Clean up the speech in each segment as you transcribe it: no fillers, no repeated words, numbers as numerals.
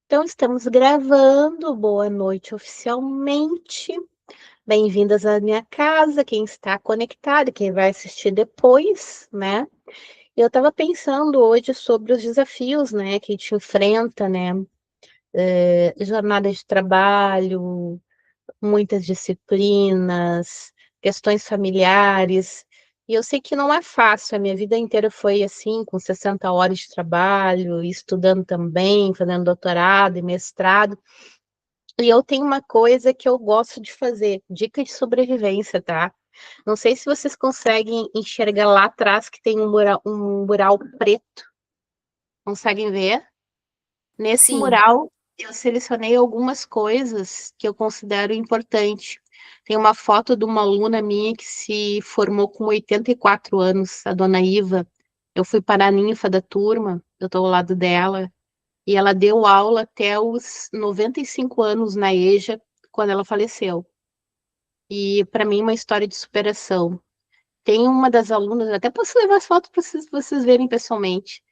Então, estamos gravando. Boa noite oficialmente. Bem-vindas à minha casa, quem está conectado, quem vai assistir depois, né? Eu estava pensando hoje sobre os desafios, né, que a gente enfrenta, né? Jornada de trabalho, muitas disciplinas, questões familiares. E eu sei que não é fácil, a minha vida inteira foi assim, com 60 horas de trabalho, e estudando também, fazendo doutorado e mestrado. E eu tenho uma coisa que eu gosto de fazer, dica de sobrevivência, tá? Não sei se vocês conseguem enxergar lá atrás que tem um mural preto. Conseguem ver? Nesse Sim, mural, eu selecionei algumas coisas que eu considero importante. Tem uma foto de uma aluna minha que se formou com 84 anos, a dona Iva. Eu fui para a ninfa da turma, eu estou ao lado dela. E ela deu aula até os 95 anos na EJA, quando ela faleceu. E para mim, uma história de superação. Tem uma das alunas, até posso levar as fotos para vocês verem pessoalmente,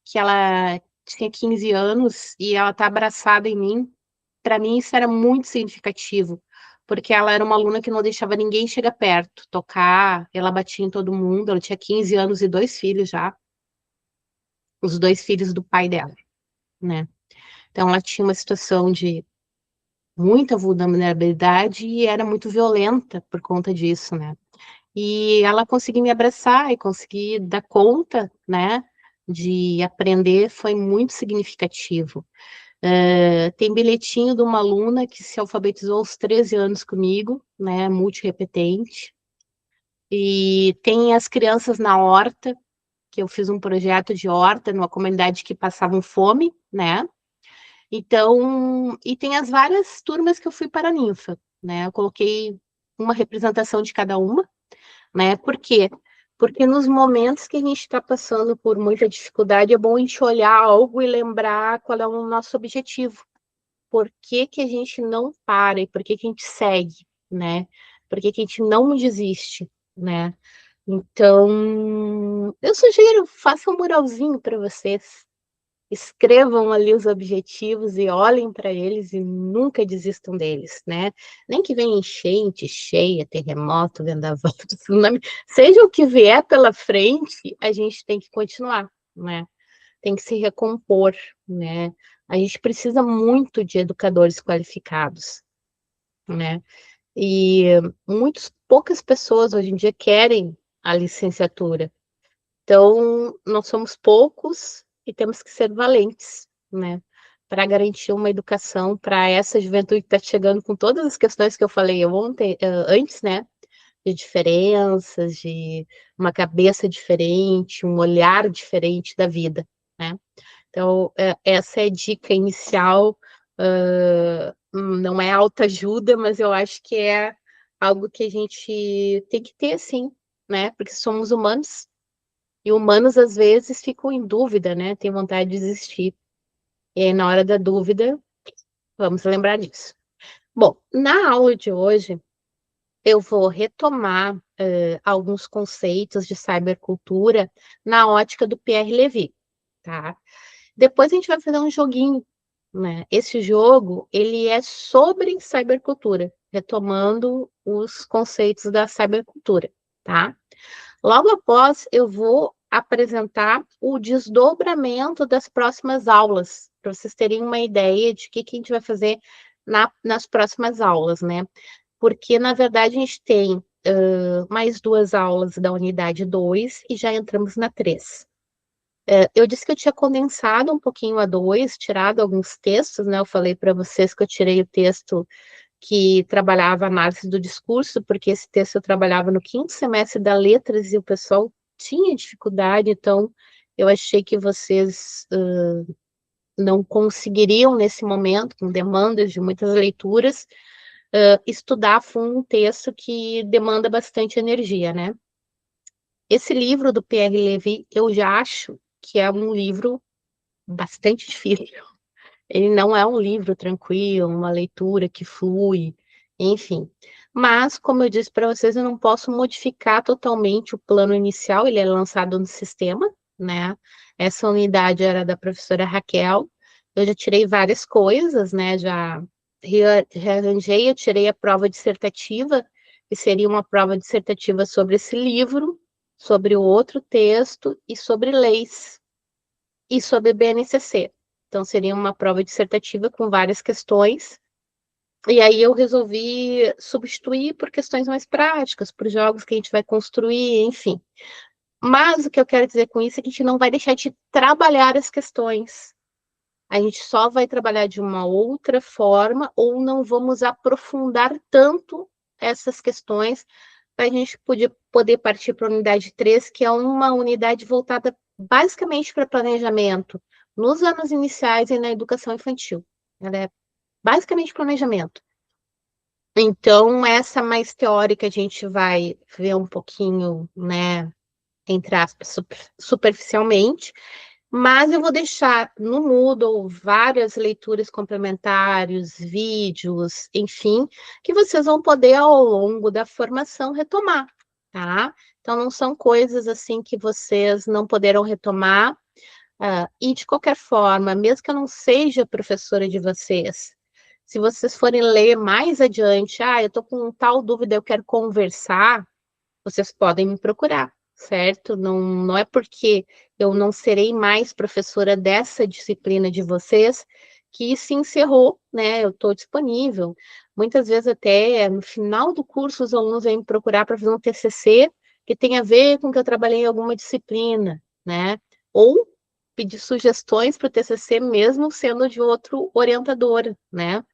que ela tinha 15 anos e ela tá abraçada em mim. Para mim, isso era muito significativo, porque ela era uma aluna que não deixava ninguém chegar perto, tocar, ela batia em todo mundo. Ela tinha 15 anos e dois filhos já, os dois filhos do pai dela, né? Então, ela tinha uma situação de muita vulnerabilidade e era muito violenta por conta disso, né? E ela conseguiu me abraçar e conseguir dar conta, né, de aprender foi muito significativo. Tem bilhetinho de uma aluna que se alfabetizou aos 13 anos comigo, né, multirepetente. E tem as crianças na horta, que eu fiz um projeto de horta numa comunidade que passavam fome, né? Então, e tem as várias turmas que eu fui para a ninfa, né? Eu coloquei uma representação de cada uma, né? Por quê? Porque nos momentos que a gente está passando por muita dificuldade, é bom a gente olhar algo e lembrar qual é o nosso objetivo. Por que que a gente não para e por que que a gente segue, né? Por que que a gente não desiste, né? Então, eu sugiro, faça um muralzinho para vocês. Escrevam ali os objetivos e olhem para eles e nunca desistam deles, né? Nem que venha enchente, cheia, terremoto, vendaval, tsunami, seja o que vier pela frente, a gente tem que continuar, né? Tem que se recompor, né? A gente precisa muito de educadores qualificados, né? E poucas pessoas hoje em dia querem a licenciatura. Então, nós somos poucos e temos que ser valentes, né? Para garantir uma educação para essa juventude que está chegando com todas as questões que eu falei ontem, antes, né? De diferenças, de uma cabeça diferente, um olhar diferente da vida, né? Então, essa é a dica inicial. Não é autoajuda, mas eu acho que é algo que a gente tem que ter, sim, né? Porque somos humanos e humanos, às vezes, ficam em dúvida, né? Tem vontade de desistir. E aí, na hora da dúvida, vamos lembrar disso. Bom, na aula de hoje, eu vou retomar alguns conceitos de cybercultura na ótica do Pierre Levy, tá? Depois a gente vai fazer um joguinho, né? Esse jogo, ele é sobre cybercultura, retomando os conceitos da cybercultura, tá? Logo após, eu vou apresentar o desdobramento das próximas aulas, para vocês terem uma ideia de o que a gente vai fazer nas próximas aulas, né? Porque, na verdade, a gente tem mais duas aulas da unidade 2 e já entramos na 3. Eu disse que eu tinha condensado um pouquinho a 2, tirado alguns textos, né? Eu falei para vocês que eu tirei o texto que trabalhava a análise do discurso, porque esse texto eu trabalhava no quinto semestre da letras e o pessoal tinha dificuldade, então eu achei que vocês não conseguiriam, nesse momento, com demandas de muitas leituras, estudar a fundo um texto que demanda bastante energia, né? Esse livro do Pierre Levy, eu já acho que é um livro bastante difícil. Ele não é um livro tranquilo, uma leitura que flui, enfim. Mas, como eu disse para vocês, eu não posso modificar totalmente o plano inicial, ele é lançado no sistema, né? Essa unidade era da professora Raquel. eu já tirei várias coisas, né? Já rearranjei, eu tirei a prova dissertativa, que seria uma prova dissertativa sobre esse livro, sobre o outro texto e sobre leis e sobre BNCC. Então, seria uma prova dissertativa com várias questões. E aí eu resolvi substituir por questões mais práticas, por jogos que a gente vai construir, enfim. Mas o que eu quero dizer com isso é que a gente não vai deixar de trabalhar as questões. A gente só vai trabalhar de uma outra forma ou não vamos aprofundar tanto essas questões para a gente poder partir para a unidade 3, que é uma unidade voltada basicamente para planejamento nos anos iniciais e na educação infantil. Ela é basicamente planejamento. Então, essa mais teórica a gente vai ver um pouquinho, né, entre aspas, superficialmente, mas eu vou deixar no Moodle várias leituras complementares, vídeos, enfim, que vocês vão poder, ao longo da formação, retomar, tá? Então, não são coisas assim que vocês não poderão retomar. E, de qualquer forma, mesmo que eu não seja professora de vocês, se vocês forem ler mais adiante, eu estou com tal dúvida, eu quero conversar, vocês podem me procurar, certo? Não, não é porque eu não serei mais professora dessa disciplina de vocês que se encerrou, né? Eu estou disponível. Muitas vezes até no final do curso os alunos vêm me procurar para fazer um TCC que tem a ver com que eu trabalhei em alguma disciplina, né? Ou pedir sugestões para o TCC mesmo sendo de outro orientador, né?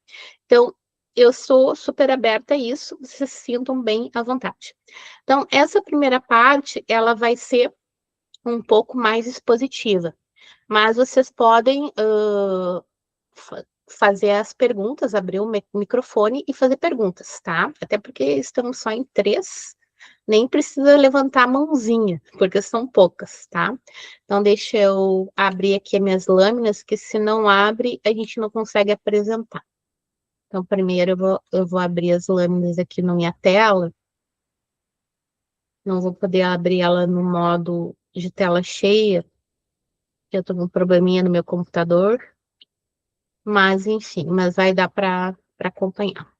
Então, eu sou super aberta a isso, vocês se sintam bem à vontade. Então, essa primeira parte, ela vai ser um pouco mais expositiva, mas vocês podem fazer as perguntas, abrir o microfone e fazer perguntas, tá? Até porque estamos só em 3, nem precisa levantar a mãozinha, porque são poucas, tá? Então, deixa eu abrir aqui as minhas lâminas, que se não abre, a gente não consegue apresentar. Então, primeiro eu vou abrir as lâminas aqui na minha tela. Não vou poder abrir ela no modo de tela cheia, porque eu tô com um probleminha no meu computador. Mas, enfim, mas vai dar para acompanhar.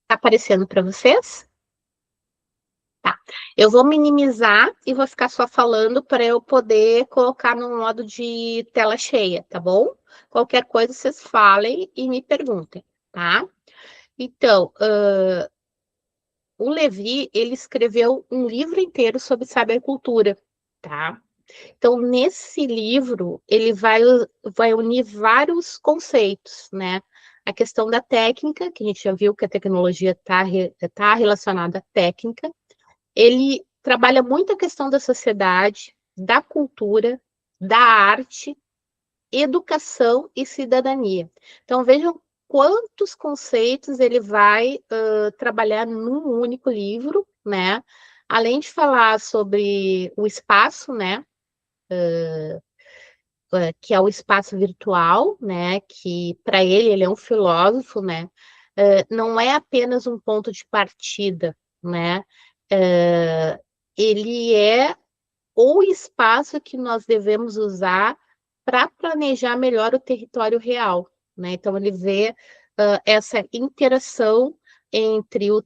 Tá aparecendo para vocês? Tá. Eu vou minimizar e vou ficar só falando para eu poder colocar no modo de tela cheia, tá bom? Qualquer coisa vocês falem e me perguntem, tá? Então, o Levi, ele escreveu um livro inteiro sobre cybercultura, tá? Então, nesse livro, ele vai unir vários conceitos, né? A questão da técnica, que a gente já viu que a tecnologia tá relacionada à técnica. Ele trabalha muito a questão da sociedade, da cultura, da arte, educação e cidadania. Então, vejam quantos conceitos ele vai trabalhar num único livro, né? Além de falar sobre o espaço, né? Que é o espaço virtual, né? Que para ele é um filósofo, né? Não é apenas um ponto de partida, né? Ele é o espaço que nós devemos usar para planejar melhor o território real, né? Então ele vê essa interação entre o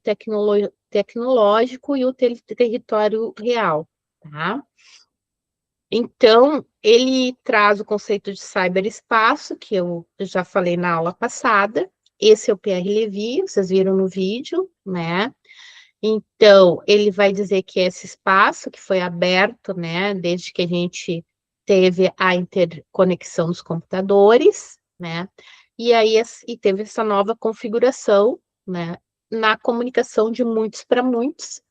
tecnológico e o território real, tá? Então, ele traz o conceito de cyberespaço, que eu já falei na aula passada. Esse é o Pierre Levy, vocês viram no vídeo, né? Então, ele vai dizer que esse espaço que foi aberto, né, desde que a gente teve a interconexão dos computadores, né? E aí e teve essa nova configuração, né, na comunicação de muitos para muitos,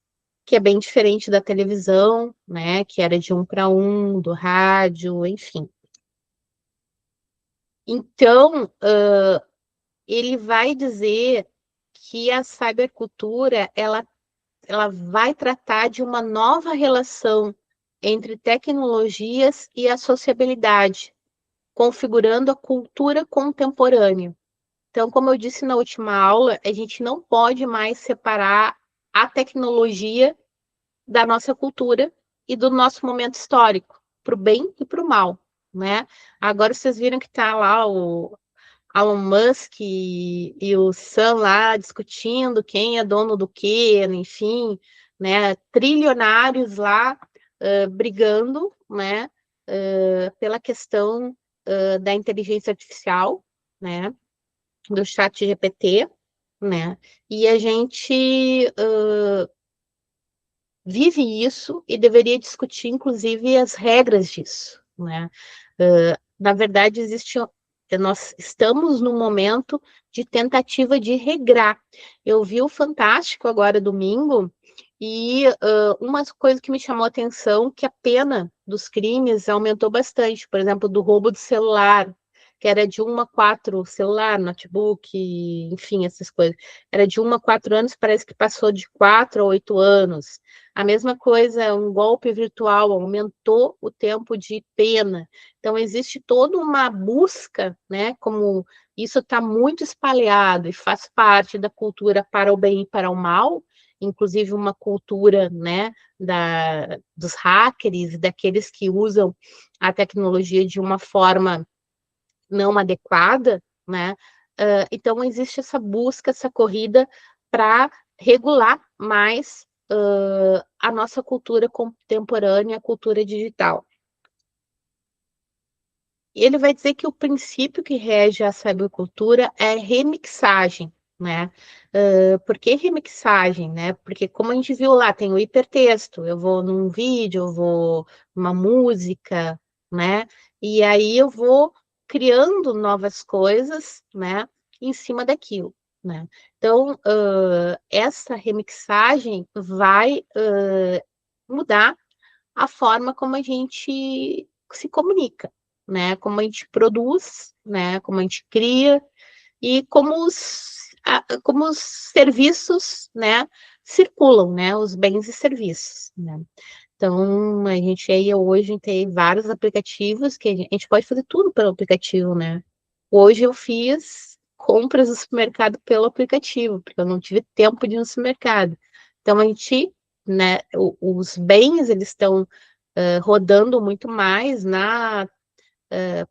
que é bem diferente da televisão, né, que era de um para um, do rádio, enfim. Então, ele vai dizer que a cybercultura, ela vai tratar de uma nova relação entre tecnologias e a sociabilidade, configurando a cultura contemporânea. Então, como eu disse na última aula, a gente não pode mais separar a tecnologia da nossa cultura e do nosso momento histórico, para o bem e para o mal, né? Agora vocês viram que está lá o Elon Musk e o Sam lá discutindo quem é dono do quê, enfim, né? Trilionários lá brigando, né? Pela questão da inteligência artificial, né? Do chat GPT, né? E a gente vive isso e deveria discutir, inclusive, as regras disso, né? Na verdade, nós estamos num momento de tentativa de regrar. Eu vi o Fantástico agora domingo e uma coisa que me chamou a atenção que a pena dos crimes aumentou bastante, por exemplo, do roubo de celular, que era de 1 a 4, celular, notebook, enfim, essas coisas. Era de 1 a 4 anos, parece que passou de 4 a 8 anos. A mesma coisa, um golpe virtual aumentou o tempo de pena. Então, existe toda uma busca, né? Como isso está muito espalhado e faz parte da cultura para o bem e para o mal, inclusive uma cultura, né, dos hackers, daqueles que usam a tecnologia de uma forma não adequada, né? Então, existe essa busca, essa corrida para regular mais a nossa cultura contemporânea, a cultura digital. E ele vai dizer que o princípio que rege a cybercultura é remixagem, né? Por que remixagem, né? Porque como a gente viu lá, tem o hipertexto, eu vou num vídeo, eu vou numa música, né? E aí eu vou criando novas coisas, né? Em cima daquilo, né? Então, essa remixagem vai mudar a forma como a gente se comunica, né? Como a gente produz, né? Como a gente cria e como os serviços, né? Circulam, né? Os bens e serviços, né? Então, a gente aí hoje tem vários aplicativos que a gente pode fazer tudo pelo aplicativo, né? Hoje eu fiz compras no supermercado pelo aplicativo, porque eu não tive tempo de ir no supermercado. Então, a gente, né, os bens, eles estão rodando muito mais. Na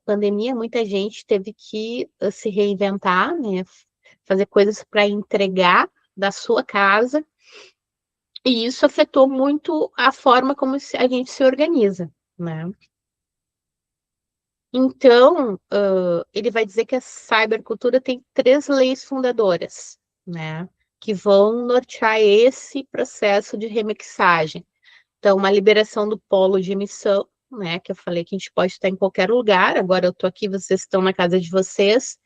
pandemia, muita gente teve que se reinventar, né, fazer coisas para entregar da sua casa, e isso afetou muito a forma como a gente se organiza, né? Então, ele vai dizer que a cybercultura tem 3 leis fundadoras, né? Que vão nortear esse processo de remixagem. Então, uma liberação do polo de emissão, né? Que eu falei que a gente pode estar em qualquer lugar. Agora eu estou aqui, vocês estão na casa de vocês,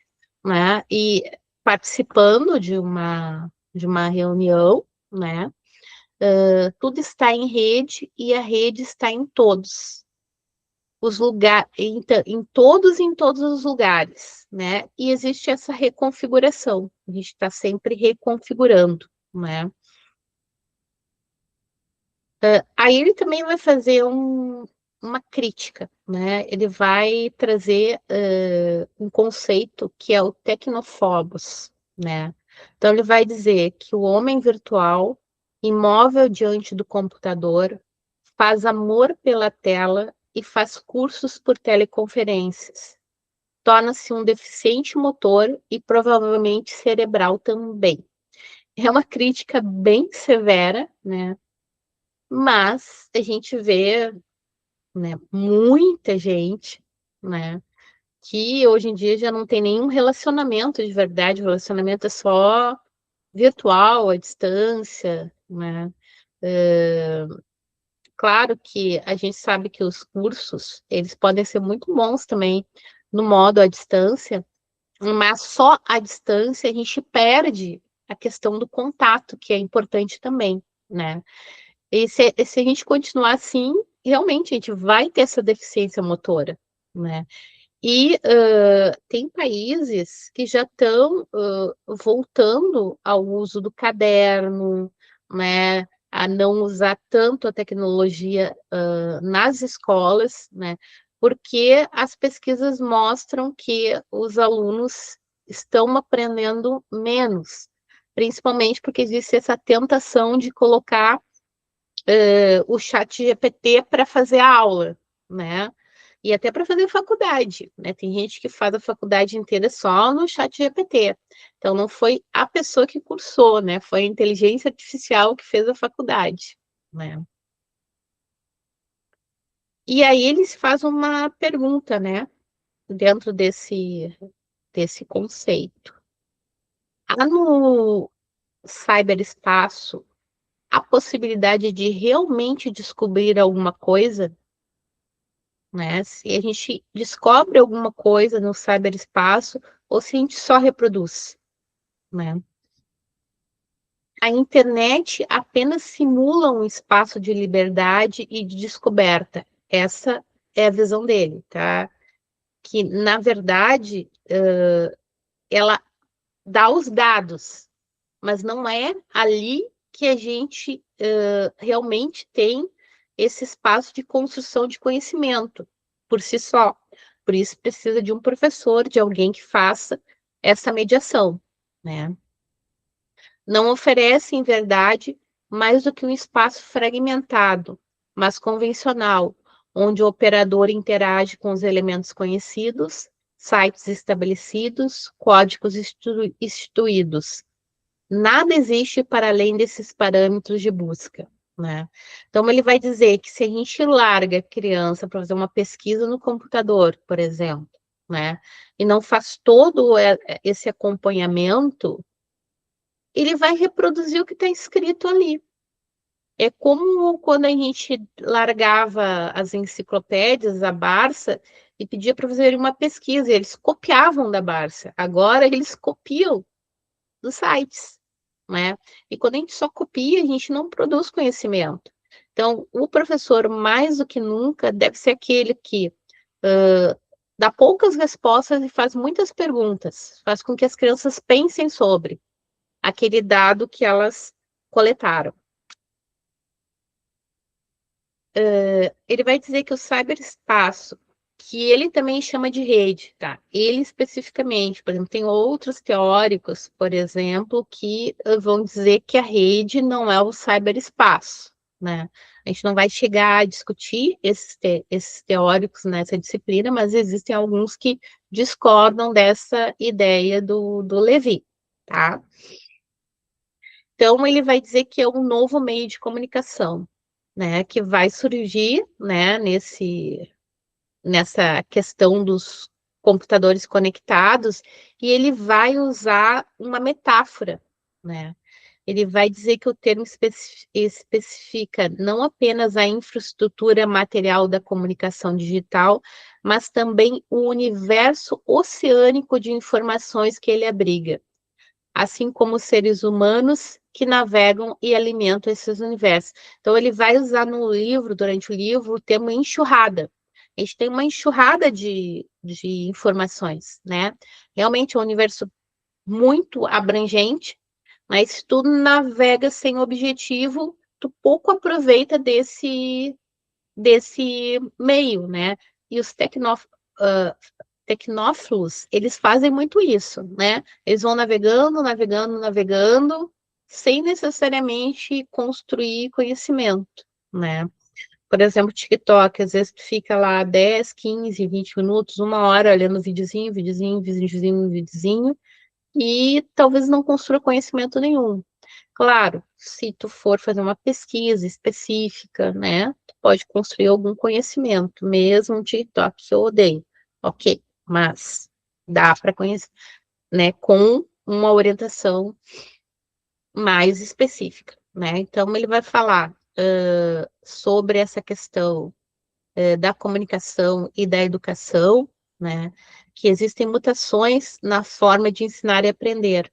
né? E participando de uma reunião, né? Tudo está em rede e a rede está em todos os lugares, em todos os lugares, né? E existe essa reconfiguração. A gente está sempre reconfigurando, né? Aí ele também vai fazer uma crítica, né? Ele vai trazer um conceito que é o tecnofobos, né? Então ele vai dizer que o homem virtual, imóvel diante do computador, faz amor pela tela e faz cursos por teleconferências. Torna-se um deficiente motor e provavelmente cerebral também. É uma crítica bem severa, né? Mas a gente vê, né, muita gente, né, que hoje em dia já não tem nenhum relacionamento de verdade, o relacionamento é só virtual, à distância, né? É, claro que a gente sabe que os cursos, eles podem ser muito bons também no modo à distância, mas só à distância a gente perde a questão do contato, que é importante também, né? E se a gente continuar assim, realmente a gente vai ter essa deficiência motora, né? E tem países que já estão voltando ao uso do caderno, né? A não usar tanto a tecnologia nas escolas, né? Porque as pesquisas mostram que os alunos estão aprendendo menos, principalmente porque existe essa tentação de colocar o chat GPT para fazer a aula, né? E até para fazer faculdade, né? Tem gente que faz a faculdade inteira só no chat GPT. Então, não foi a pessoa que cursou, né? Foi a inteligência artificial que fez a faculdade, né? E aí eles fazem uma pergunta, né? Dentro desse conceito. Há no cyberespaço a possibilidade de realmente descobrir alguma coisa, né? Se a gente descobre alguma coisa no cyberespaço ou se a gente só reproduz, né? A internet apenas simula um espaço de liberdade e de descoberta. Essa é a visão dele, tá? Que, na verdade, ela dá os dados, mas não é ali que a gente realmente tem esse espaço de construção de conhecimento por si só. Por isso precisa de um professor, de alguém que faça essa mediação, né? Não oferece, em verdade, mais do que um espaço fragmentado, mas convencional, onde o operador interage com os elementos conhecidos, sites estabelecidos, códigos instituídos. Nada existe para além desses parâmetros de busca, né? Então, ele vai dizer que se a gente larga a criança para fazer uma pesquisa no computador, por exemplo, né, e não faz todo esse acompanhamento, ele vai reproduzir o que está escrito ali. É como quando a gente largava as enciclopédias, a Barça, e pedia para fazer uma pesquisa, e eles copiavam da Barça. Agora eles copiam dos sites, né? E quando a gente só copia, a gente não produz conhecimento. Então, o professor, mais do que nunca, deve ser aquele que dá poucas respostas e faz muitas perguntas, faz com que as crianças pensem sobre aquele dado que elas coletaram. Ele vai dizer que o cyberespaço, que ele também chama de rede, tá? Ele especificamente, por exemplo, tem outros teóricos, por exemplo, que vão dizer que a rede não é o cyberespaço, né? A gente não vai chegar a discutir esses teóricos nessa disciplina, mas existem alguns que discordam dessa ideia do Levi, tá? Então, ele vai dizer que é um novo meio de comunicação, né, que vai surgir, né, nessa questão dos computadores conectados, e ele vai usar uma metáfora, né? Ele vai dizer que o termo especifica não apenas a infraestrutura material da comunicação digital, mas também o universo oceânico de informações que ele abriga, assim como os seres humanos que navegam e alimentam esses universos. Então, ele vai usar no livro, durante o livro, o termo enxurrada. A gente tem uma enxurrada de informações, né? Realmente é um universo muito abrangente, mas se tu navega sem objetivo, tu pouco aproveita desse meio, né? E os tecnófilos, eles fazem muito isso, né? Eles vão navegando, navegando, navegando, sem necessariamente construir conhecimento, né? Por exemplo, TikTok, às vezes tu fica lá 10, 15, 20 minutos, uma hora olhando videozinho, videozinho, videozinho, videozinho, e talvez não construa conhecimento nenhum. Claro, se tu for fazer uma pesquisa específica, né, tu pode construir algum conhecimento, mesmo um TikTok que eu odeio, ok, mas dá para conhecer, né, com uma orientação mais específica, né? Então ele vai falar sobre essa questão da comunicação e da educação, né, que existem mutações na forma de ensinar e aprender.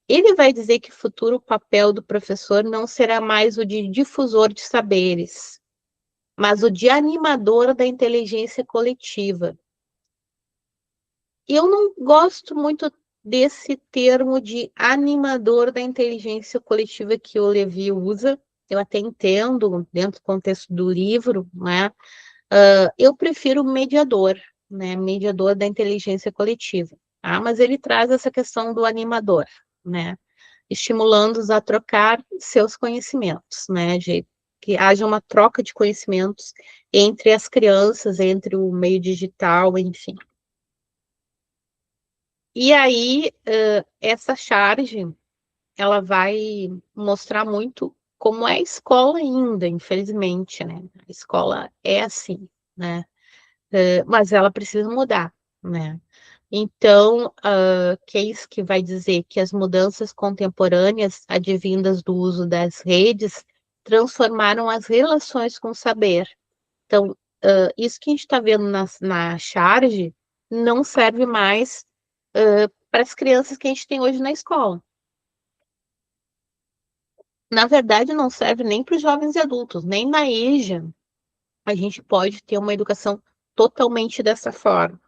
Ele vai dizer que o futuro papel do professor não será mais o de difusor de saberes, mas o de animador da inteligência coletiva. Eu não gosto muito desse termo de animador da inteligência coletiva que o Levi usa. Eu até entendo dentro do contexto do livro, né? Eu prefiro mediador, né? Mediador da inteligência coletiva. Tá? Mas ele traz essa questão do animador, né? estimulando-os a trocar seus conhecimentos, né? De que haja uma troca de conhecimentos entre as crianças, entre o meio digital, enfim. E aí, essa charge, ela vai mostrar muito como é a escola ainda, infelizmente, né? A escola é assim, né? Mas ela precisa mudar, né? Então, Case que vai dizer que as mudanças contemporâneas advindas do uso das redes transformaram as relações com o saber. Então, isso que a gente está vendo na charge não serve mais para as crianças que a gente tem hoje na escola. Na verdade, não serve nem para os jovens e adultos, nem na EJA a gente pode ter uma educação totalmente dessa forma.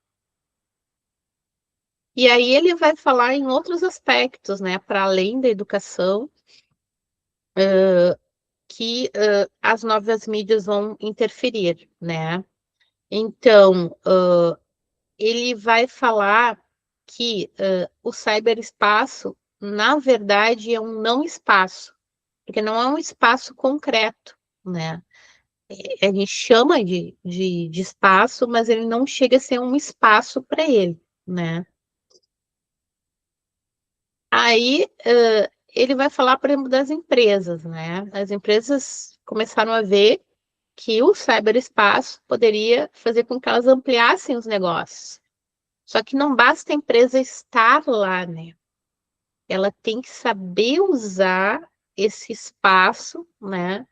E aí ele vai falar em outros aspectos, né, para além da educação, que as novas mídias vão interferir, né? Então, ele vai falar que o cyberespaço, na verdade, é um não espaço, porque não é um espaço concreto, né? A gente chama de espaço, mas ele não chega a ser um espaço para ele, né? Aí, ele vai falar, por exemplo, das empresas, né? As empresas começaram a ver que o cyberespaço poderia fazer com que elas ampliassem os negócios. Só que não basta a empresa estar lá, né? Ela tem que saber usar esse espaço, né?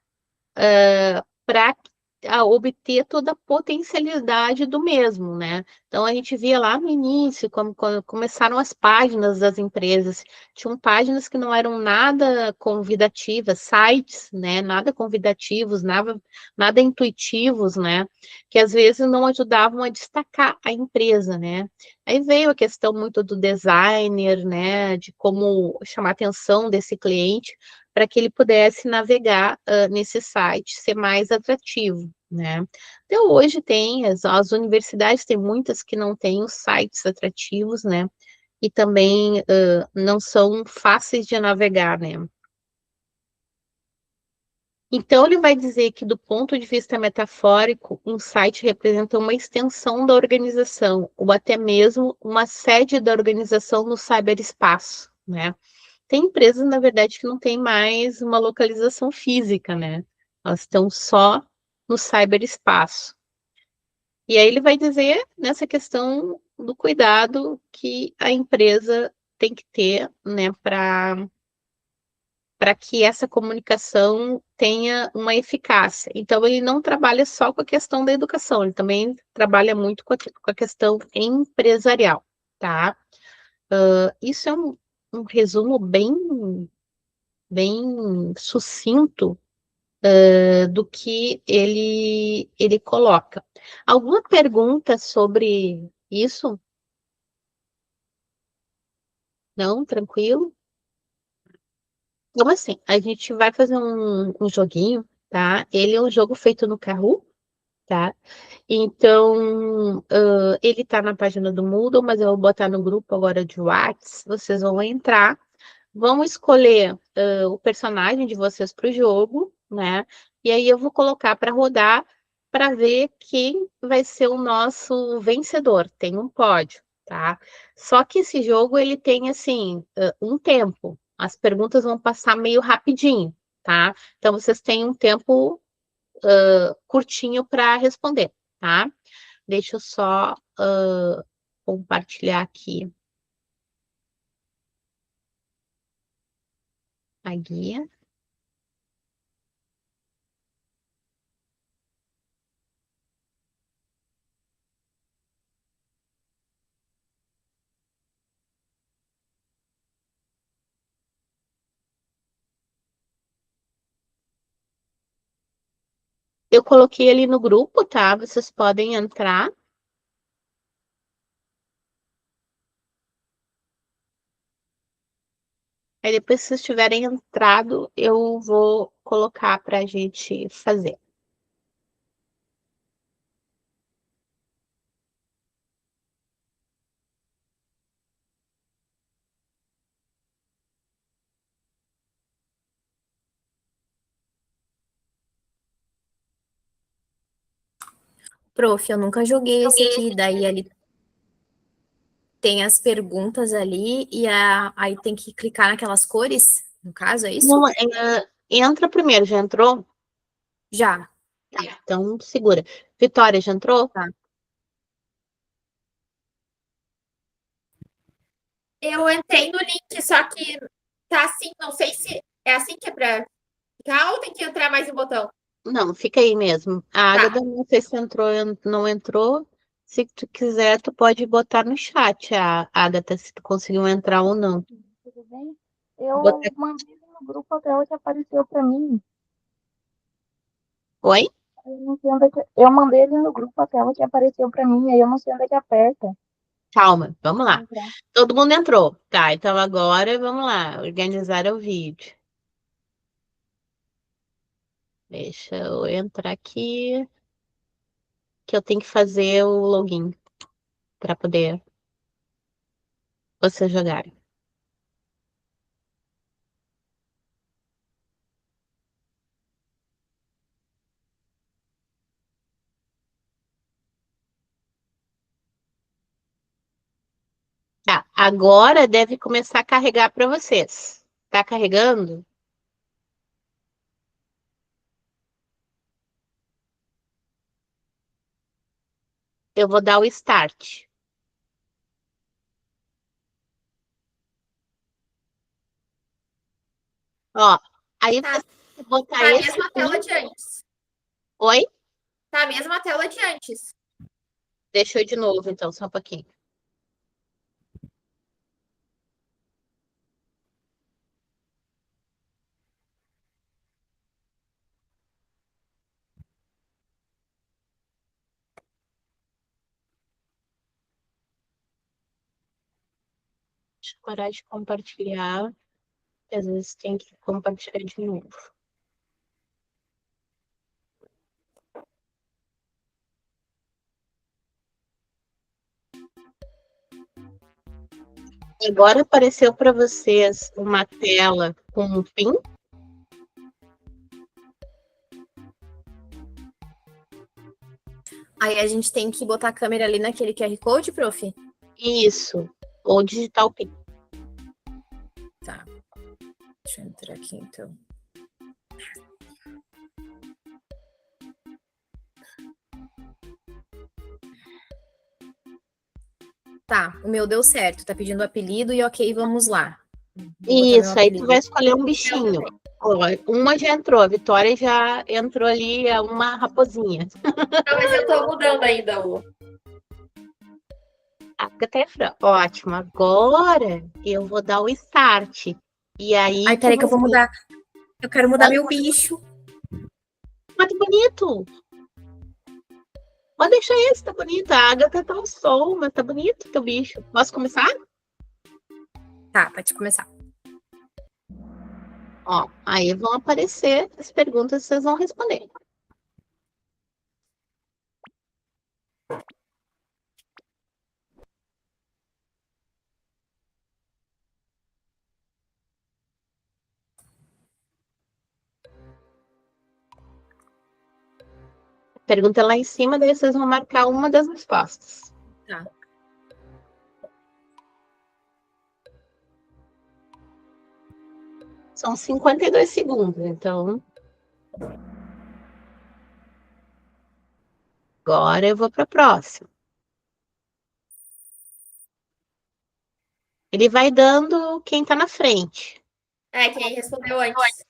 Para obter toda a potencialidade do mesmo, né? Então a gente via lá no início, quando começaram as páginas das empresas, tinham páginas que não eram nada convidativas, sites, né? Nada convidativos, nada intuitivos, né? Que às vezes não ajudavam a destacar a empresa, né? Aí veio a questão muito do designer, né? De como chamar a atenção desse cliente para que ele pudesse navegar nesse site, ser mais atrativo, né? Até hoje tem, as universidades têm muitas que não têm os sites atrativos, né? E também não são fáceis de navegar, né? Então, ele vai dizer que, do ponto de vista metafórico, um site representa uma extensão da organização, ou até mesmo uma sede da organização no cyberespaço, né? Tem empresas, na verdade, que não tem mais uma localização física, né? Elas estão só no cyberespaço. E aí ele vai dizer nessa questão do cuidado que a empresa tem que ter, né, para que essa comunicação tenha uma eficácia. Então, ele não trabalha só com a questão da educação, ele também trabalha muito com a questão empresarial, tá? Isso é um resumo bem sucinto do que ele coloca. Alguma pergunta sobre isso? Não? Tranquilo? Como assim? A gente vai fazer um joguinho, tá? Ele é um jogo feito no Kahoot, tá? Então, ele tá na página do Moodle, mas eu vou botar no grupo agora de Whats. Vocês vão entrar. Vão escolher o personagem de vocês para o jogo, né? E aí eu vou colocar para rodar para ver quem vai ser o nosso vencedor. Tem um pódio, tá? Só que esse jogo ele tem assim um tempo. As perguntas vão passar meio rapidinho, tá? Então vocês têm um tempo curtinho para responder, tá? Deixa eu só compartilhar aqui a guia. Eu coloquei ali no grupo, tá? Vocês podem entrar. Aí depois, se vocês tiverem entrado, eu vou colocar para a gente fazer. Prof, eu nunca joguei esse aqui, daí ali tem as perguntas ali e aí tem que clicar naquelas cores, no caso, é isso? Não, entra primeiro, já entrou? Já. Tá, então segura. Vitória, já entrou? Tá. Eu entrei no link, só que tá assim, não sei se é assim que é pra ficar ou tem que entrar mais um botão. Não, fica aí mesmo. A Tá. Ágata, não sei se entrou ou não entrou. Se tu quiser, tu pode botar no chat, a Ágata, se tu conseguiu entrar ou não. Tudo bem? Eu Botar... mandei no grupo até hoje apareceu para mim. Oi? Eu não sei onde é que... Eu mandei ele no grupo até hoje apareceu para mim, aí eu não sei onde é que aperta Calma, vamos pra lá. entrar. Todo mundo entrou. Tá, então agora vamos lá, organizar o vídeo. Deixa eu entrar aqui, que eu tenho que fazer o login para poder vocês jogarem. Tá, agora deve começar a carregar para vocês. Tá carregando? Eu vou dar o start. Ó, aí Tá, você tem que botar tá a esse mesma tela PIN. de antes. Oi? Tá a mesma tela de antes. Deixa eu de novo, então, só um pouquinho. Deixa eu parar de compartilhar. Às vezes tem que compartilhar de novo. Agora apareceu para vocês uma tela com um PIN. Aí a gente tem que botar a câmera ali naquele QR Code, prof? Isso. Ou digitar o PIN. Tá. Deixa eu entrar aqui, então. Tá, o meu deu certo. Tá pedindo apelido e ok, vamos lá. Vou botar meu Isso, aí tu apelido. vai escolher um bichinho. Ó, uma já entrou, a Vitória já entrou ali, é uma raposinha. Não, mas eu tô mudando ainda o. Até ótimo. Agora eu vou dar o start. E aí Ai, tu peraí que vai eu vou ver. mudar. Eu quero mudar meu bicho. Ah, tá bonito. Pode deixar esse, tá bonito. A Agatha tá um sol, mas tá bonito teu bicho. Posso começar? Tá, pode começar. Ó, aí vão aparecer as perguntas que vocês vão responder. Pergunta lá em cima, daí vocês vão marcar uma das respostas. Tá. São 52 segundos, então. Agora eu vou para a próxima. Ele vai dando quem tá na frente. É, quem respondeu antes.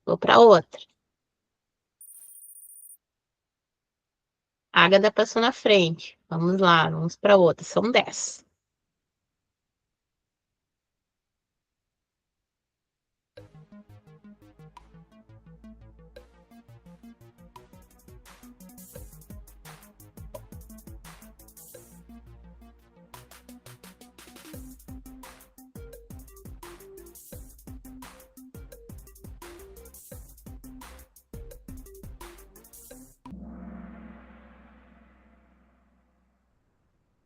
Vou para outra. A Ágata passou na frente. Vamos lá, vamos para outra. São 10.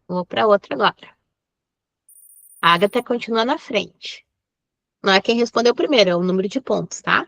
Vou para outra agora. A Agatha continua na frente. Não é quem respondeu primeiro, é o número de pontos, tá?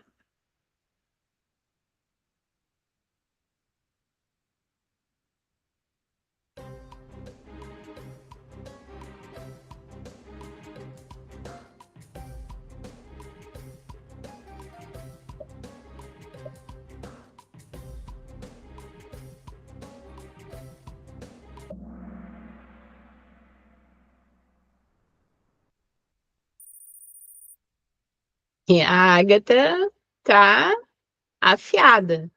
E a Agatha tá afiada.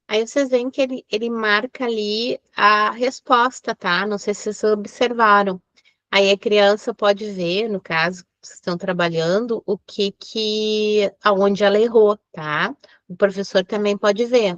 Aí vocês veem que ele marca ali a resposta, tá? Não sei se vocês observaram. Aí a criança pode ver, no caso, que vocês estão trabalhando, aonde ela errou, tá? O professor também pode ver.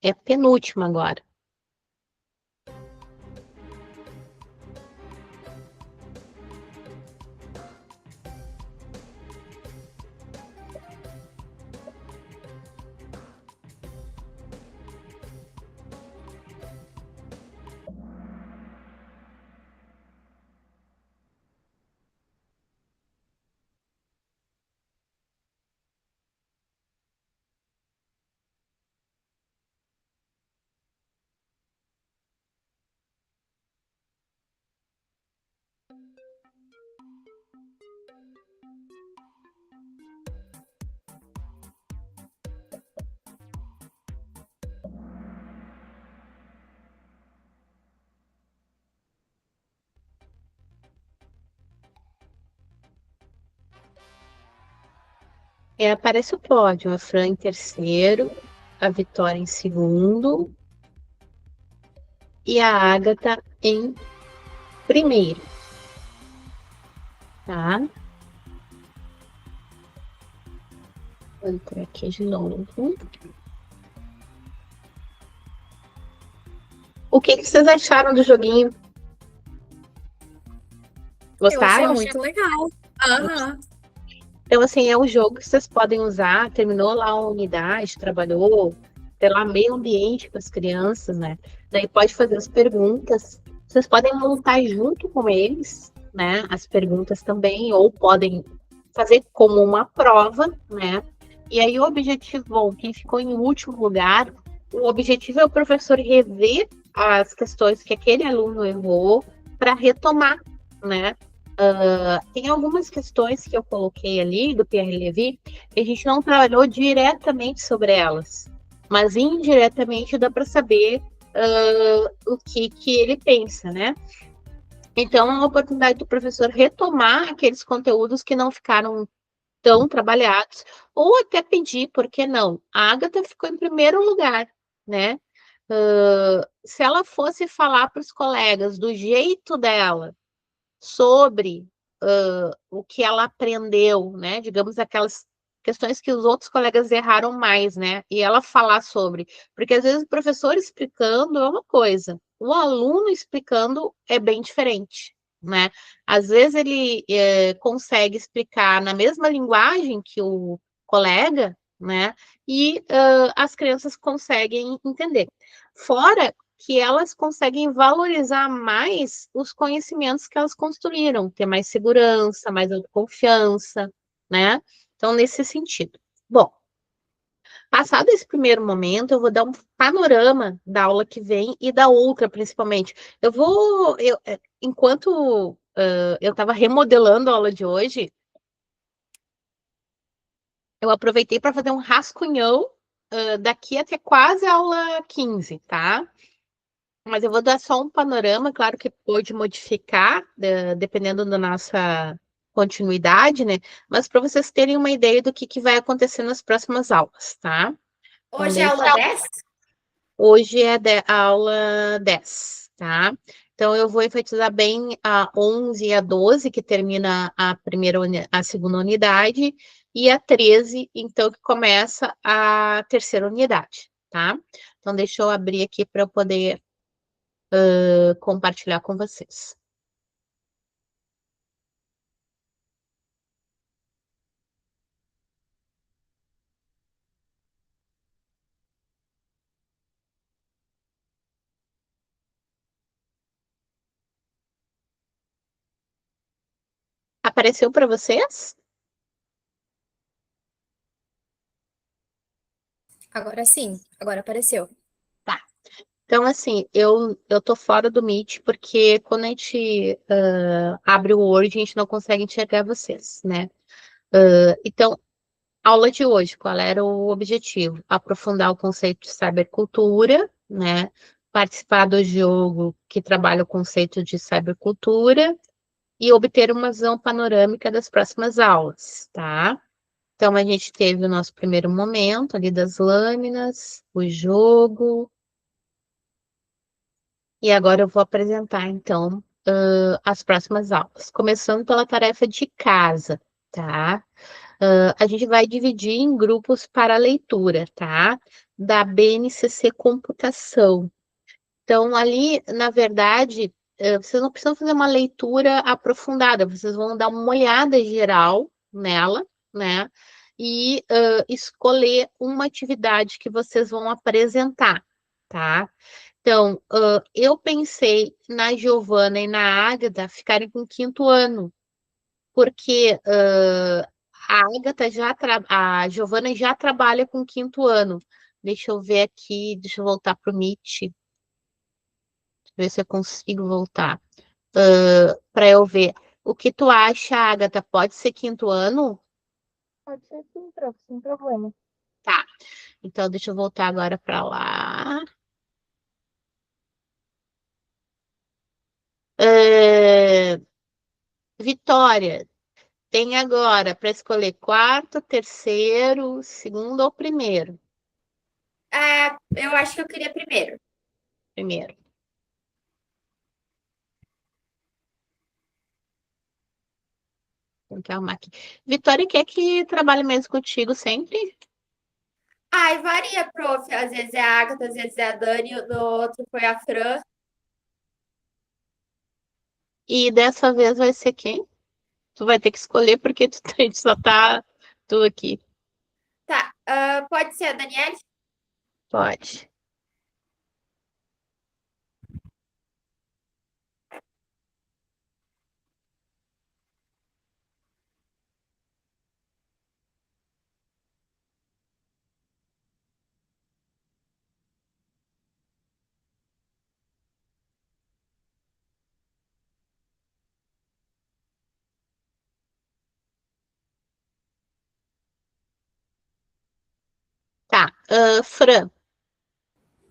É a penúltima agora. Aparece o pódio, a Fran em terceiro, a Vitória em segundo e a Agatha em primeiro, tá? Vou entrar aqui de novo. O que vocês acharam do joguinho? Gostaram? Eu achei muito legal. Aham. Então, assim, é um jogo que vocês podem usar, terminou lá a unidade, trabalhou, sei lá, meio ambiente com as crianças, né? Daí pode fazer as perguntas. Vocês podem montar junto com eles, né? As perguntas também, ou podem fazer como uma prova, né? E aí o objetivo, bom, quem ficou em último lugar, o objetivo é o professor rever as questões que aquele aluno errou para retomar, né? Tem algumas questões que eu coloquei ali do Pierre Levy, que a gente não trabalhou diretamente sobre elas, mas indiretamente dá para saber o que ele pensa, né? Então, é uma oportunidade do professor retomar aqueles conteúdos que não ficaram tão trabalhados, ou até pedir, por que não? A Agatha ficou em primeiro lugar, né? Se ela fosse falar para os colegas do jeito dela, sobre o que ela aprendeu, né? Digamos, aquelas questões que os outros colegas erraram mais, né? E ela falar sobre. Porque às vezes o professor explicando é uma coisa, o aluno explicando é bem diferente, né? Às vezes ele consegue explicar na mesma linguagem que o colega, né? E as crianças conseguem entender. Fora que elas conseguem valorizar mais os conhecimentos que elas construíram, ter mais segurança, mais autoconfiança, né? Então, nesse sentido. Bom, passado esse primeiro momento, eu vou dar um panorama da aula que vem e da outra, principalmente. Enquanto eu estava remodelando a aula de hoje, eu aproveitei para fazer um rascunhão daqui até quase a aula 15, tá? Mas eu vou dar só um panorama, claro que pode modificar, dependendo da nossa continuidade, né? Mas para vocês terem uma ideia do que vai acontecer nas próximas aulas, tá? Então, Hoje é aula 10? Hoje é a aula 10, tá? Então, eu vou enfatizar bem a 11 e a 12, que termina a segunda unidade, e a 13, então, que começa a terceira unidade, tá? Então, deixa eu abrir aqui para eu poder compartilhar com vocês. Apareceu para vocês? Agora sim, agora apareceu. Tá. Então, assim, eu tô fora do Meet porque quando a gente abre o Word, a gente não consegue enxergar vocês, né? Então, aula de hoje, qual era o objetivo? Aprofundar o conceito de cybercultura, né? Participar do jogo que trabalha o conceito de cybercultura e obter uma visão panorâmica das próximas aulas, tá? Então, a gente teve o nosso primeiro momento ali das lâminas, o jogo, e agora eu vou apresentar, então, as próximas aulas, começando pela tarefa de casa, tá? A gente vai dividir em grupos para leitura, tá? Da BNCC Computação. Então, ali, na verdade, vocês não precisam fazer uma leitura aprofundada, vocês vão dar uma olhada geral nela, né? E escolher uma atividade que vocês vão apresentar, tá? Então, eu pensei na Giovana e na Ágata ficarem com o quinto ano, porque a Ágata a Giovana já trabalha com o quinto ano. Deixa eu ver aqui, deixa eu voltar para o Meet, ver se eu consigo voltar. Para eu ver. O que tu acha, Agatha? Pode ser quinto ano? Pode ser sim, prof, sem problema. Tá. Então, deixa eu voltar agora para lá. Ah, Vitória, tem agora para escolher quarto, terceiro, segundo ou primeiro? Eu acho que eu queria primeiro. Primeiro. Tem que arrumar aqui. Vitória quer que trabalhe mesmo contigo sempre? Ai, varia, prof. Às vezes é a Agatha, às vezes é a Dani, no outro foi a Fran. E dessa vez vai ser quem? Tu vai ter que escolher porque tu só tá tu aqui. Tá, pode ser a Daniele? Pode. Fran,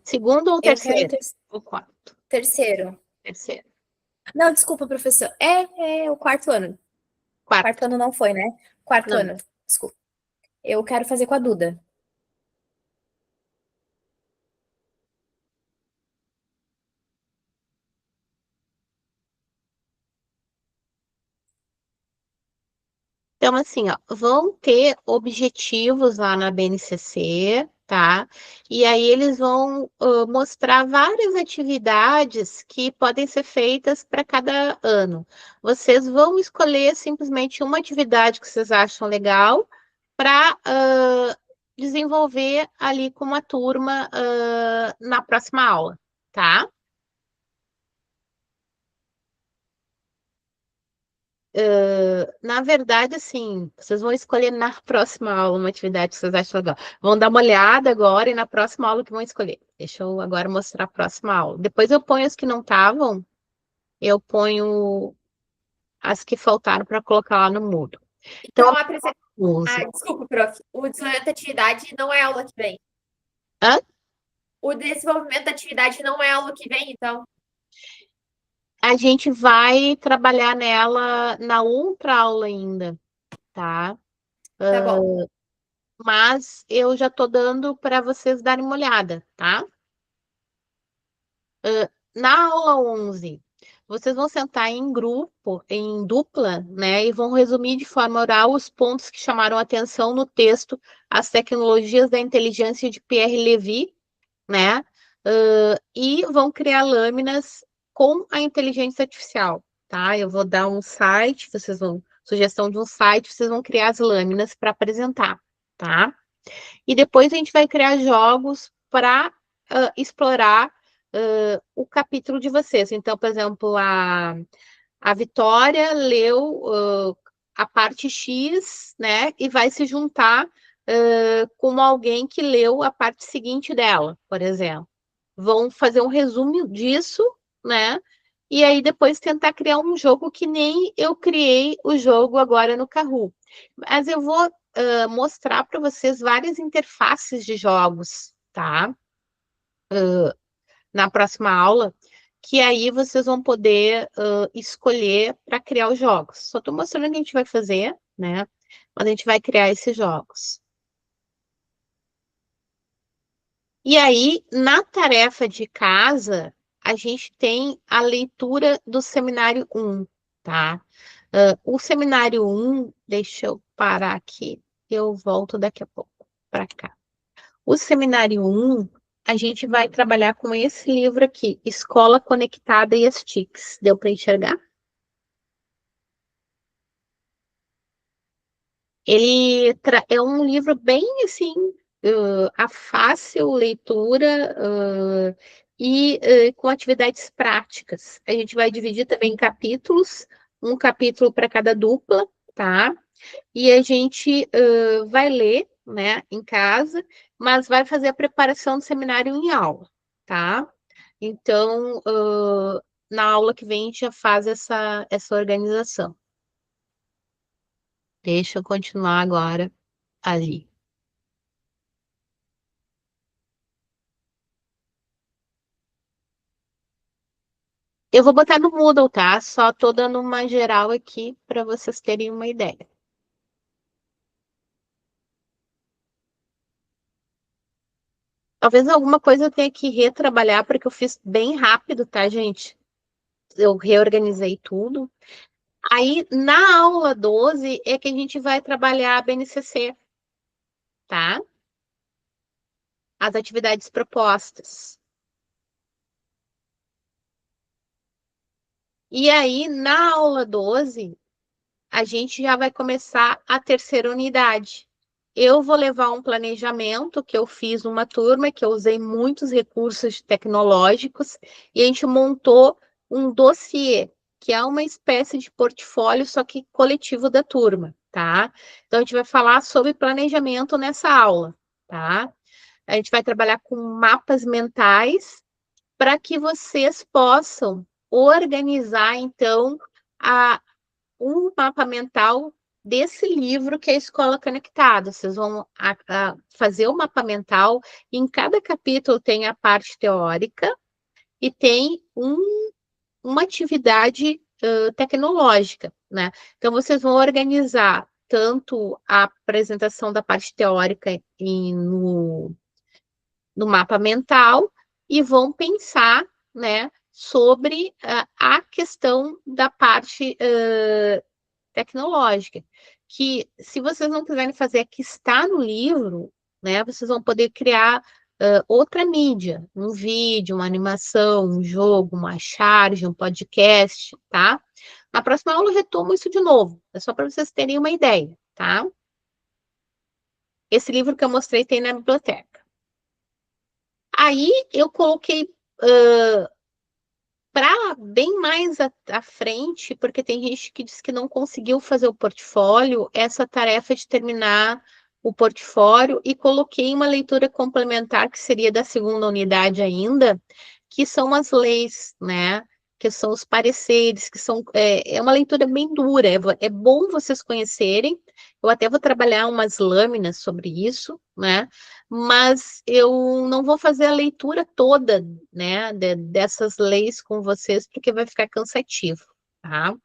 segundo ou Eu quero terceiro? Ou quarto? terceiro. Terceiro. Não, desculpa, professor. É o quarto ano. Quarto. Quarto ano não foi, né? Quarto Não. ano, desculpa. Eu quero fazer com a Duda. Então, assim, ó, vão ter objetivos lá na BNCC, tá? E aí eles vão mostrar várias atividades que podem ser feitas para cada ano. Vocês vão escolher simplesmente uma atividade que vocês acham legal para desenvolver ali com uma turma na próxima aula, tá? Na verdade, assim, vocês vão escolher na próxima aula uma atividade que vocês acham legal. Vão dar uma olhada agora e na próxima aula que vão escolher. Deixa eu agora mostrar a próxima aula. Depois eu ponho as que não estavam, eu ponho as que faltaram para colocar lá no mudo. Então, Então, use. desculpa, prof. O desenvolvimento da atividade não é aula que vem. Hã? O desenvolvimento da atividade não é aula que vem, então. A gente vai trabalhar nela na outra aula ainda, tá? Tá bom. Mas eu já tô dando para vocês darem uma olhada, tá? Na aula 11, vocês vão sentar em grupo, em dupla, né, e vão resumir de forma oral os pontos que chamaram atenção no texto, as tecnologias da inteligência de Pierre Levy, né, e vão criar lâminas com a inteligência artificial, tá? Eu vou dar um site, sugestão de um site, vocês vão criar as lâminas para apresentar, tá? E depois a gente vai criar jogos para explorar o capítulo de vocês. Então, por exemplo, a Vitória leu a parte X, né? E vai se juntar com alguém que leu a parte seguinte dela, por exemplo. Vão fazer um resumo disso, né? E aí depois tentar criar um jogo que nem eu criei o jogo agora no Kahoot. Mas eu vou mostrar para vocês várias interfaces de jogos, tá? Na próxima aula, que aí vocês vão poder escolher para criar os jogos. Só estou mostrando o que a gente vai fazer, né? Mas a gente vai criar esses jogos. E aí, na tarefa de casa, a gente tem a leitura do seminário 1, tá? O seminário 1, deixa eu parar aqui, eu volto daqui a pouco para cá. O seminário 1, a gente vai trabalhar com esse livro aqui, Escola Conectada e as TICs. Deu para enxergar? Ele é um livro bem assim, a fácil leitura e com atividades práticas. A gente vai dividir também em capítulos, um capítulo para cada dupla, tá? E a gente vai ler, né, em casa, mas vai fazer a preparação do seminário em aula, tá? Então, na aula que vem a gente já faz essa organização. Deixa eu continuar agora ali. Eu vou botar no Moodle, tá? Só tô dando uma geral aqui para vocês terem uma ideia. Talvez alguma coisa eu tenha que retrabalhar, porque eu fiz bem rápido, tá, gente? Eu reorganizei tudo. Aí, na aula 12, é que a gente vai trabalhar a BNCC, tá? As atividades propostas. E aí, na aula 12, a gente já vai começar a terceira unidade. Eu vou levar um planejamento que eu fiz numa turma, que eu usei muitos recursos tecnológicos, e a gente montou um dossiê, que é uma espécie de portfólio, só que coletivo da turma, tá? Então, a gente vai falar sobre planejamento nessa aula, tá? A gente vai trabalhar com mapas mentais para que vocês possam organizar, então, um mapa mental desse livro que é a Escola Conectada. Vocês vão fazer o mapa mental, e em cada capítulo tem a parte teórica e tem uma atividade tecnológica, né? Então, vocês vão organizar tanto a apresentação da parte teórica no mapa mental e vão pensar, né, sobre a questão da parte tecnológica, que se vocês não quiserem fazer a que está no livro, né, vocês vão poder criar outra mídia, um vídeo, uma animação, um jogo, uma charge, um podcast, tá? Na próxima aula eu retomo isso de novo, é só para vocês terem uma ideia, tá? Esse livro que eu mostrei tem na biblioteca. Aí eu coloquei para bem mais à frente, porque tem gente que diz que não conseguiu fazer o portfólio, essa tarefa de terminar o portfólio, e coloquei uma leitura complementar, que seria da segunda unidade ainda, que são as leis, né? Que são os pareceres, que são é uma leitura bem dura, é bom vocês conhecerem. Eu até vou trabalhar umas lâminas sobre isso, né? Mas eu não vou fazer a leitura toda, né, dessas leis com vocês, porque vai ficar cansativo, tá?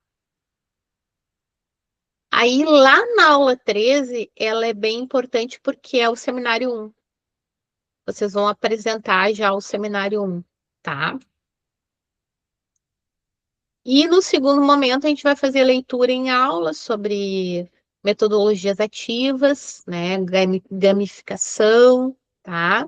Aí, lá na aula 13, ela é bem importante porque é o seminário 1. Vocês vão apresentar já o seminário 1, tá? E no segundo momento, a gente vai fazer leitura em aula sobre metodologias ativas, né, gamificação, tá?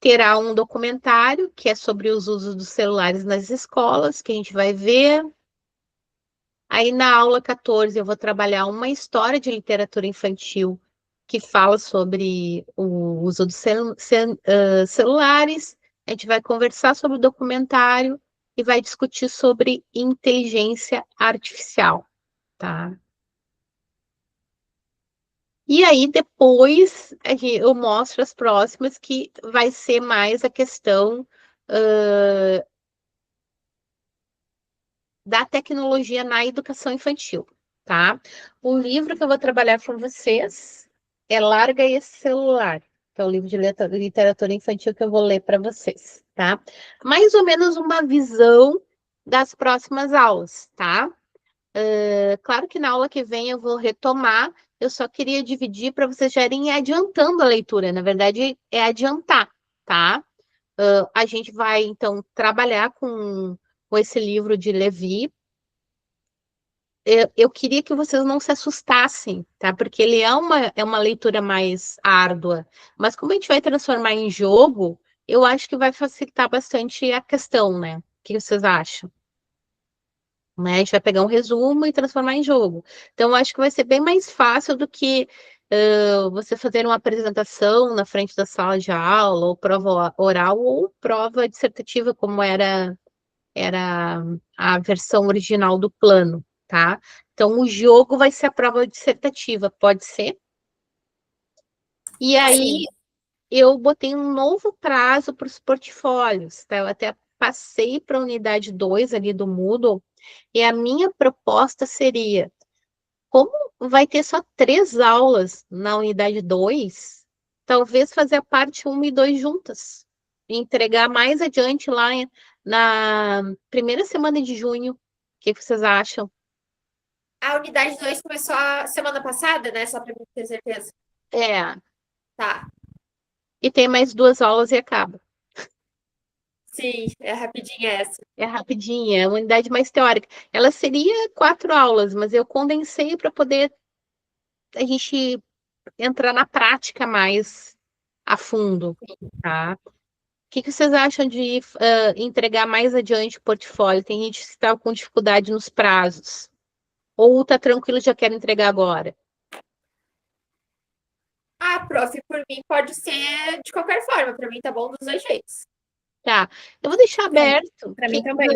Terá um documentário que é sobre os usos dos celulares nas escolas, que a gente vai ver. Aí na aula 14 eu vou trabalhar uma história de literatura infantil que fala sobre o uso dos celulares. A gente vai conversar sobre o documentário e vai discutir sobre inteligência artificial, tá? E aí, depois, eu mostro as próximas, que vai ser mais a questão da tecnologia na educação infantil, tá? O livro que eu vou trabalhar com vocês é Larga Esse Celular, que é o livro de literatura infantil que eu vou ler para vocês, tá? Mais ou menos uma visão das próximas aulas, tá? Claro que na aula que vem eu vou retomar, eu só queria dividir para vocês já irem adiantando a leitura, na verdade é adiantar, tá? A gente vai, então, trabalhar com esse livro de Levi. Eu queria que vocês não se assustassem, tá? Porque ele é uma leitura mais árdua, mas como a gente vai transformar em jogo, eu acho que vai facilitar bastante a questão, né? O que vocês acham? Né? A gente vai pegar um resumo e transformar em jogo. Então, eu acho que vai ser bem mais fácil do que você fazer uma apresentação na frente da sala de aula, ou prova oral, ou prova dissertativa, como era a versão original do plano, tá? Então, o jogo vai ser a prova dissertativa, pode ser? E aí, eu botei um novo prazo para os portfólios, tá? Eu até passei para a unidade 2 ali do Moodle, e a minha proposta seria, como vai ter só 3 aulas na unidade 2, talvez fazer a parte 1 e 2 juntas, e entregar mais adiante lá na primeira semana de junho. O que vocês acham? A unidade 2 começou a semana passada, né? Só para mim ter certeza. É, Tá. e tem mais 2 aulas e acaba. Sim, é rapidinha essa. É rapidinha, é uma unidade mais teórica. Ela seria 4 aulas, mas eu condensei para poder a gente entrar na prática mais a fundo, tá? O que vocês acham de entregar mais adiante o portfólio? Tem gente que está com dificuldade nos prazos. Ou tá tranquilo, já quer entregar agora? Ah, prof, por mim pode ser de qualquer forma. Para mim tá bom dos dois jeitos. Tá, eu vou deixar aberto. Para mim também.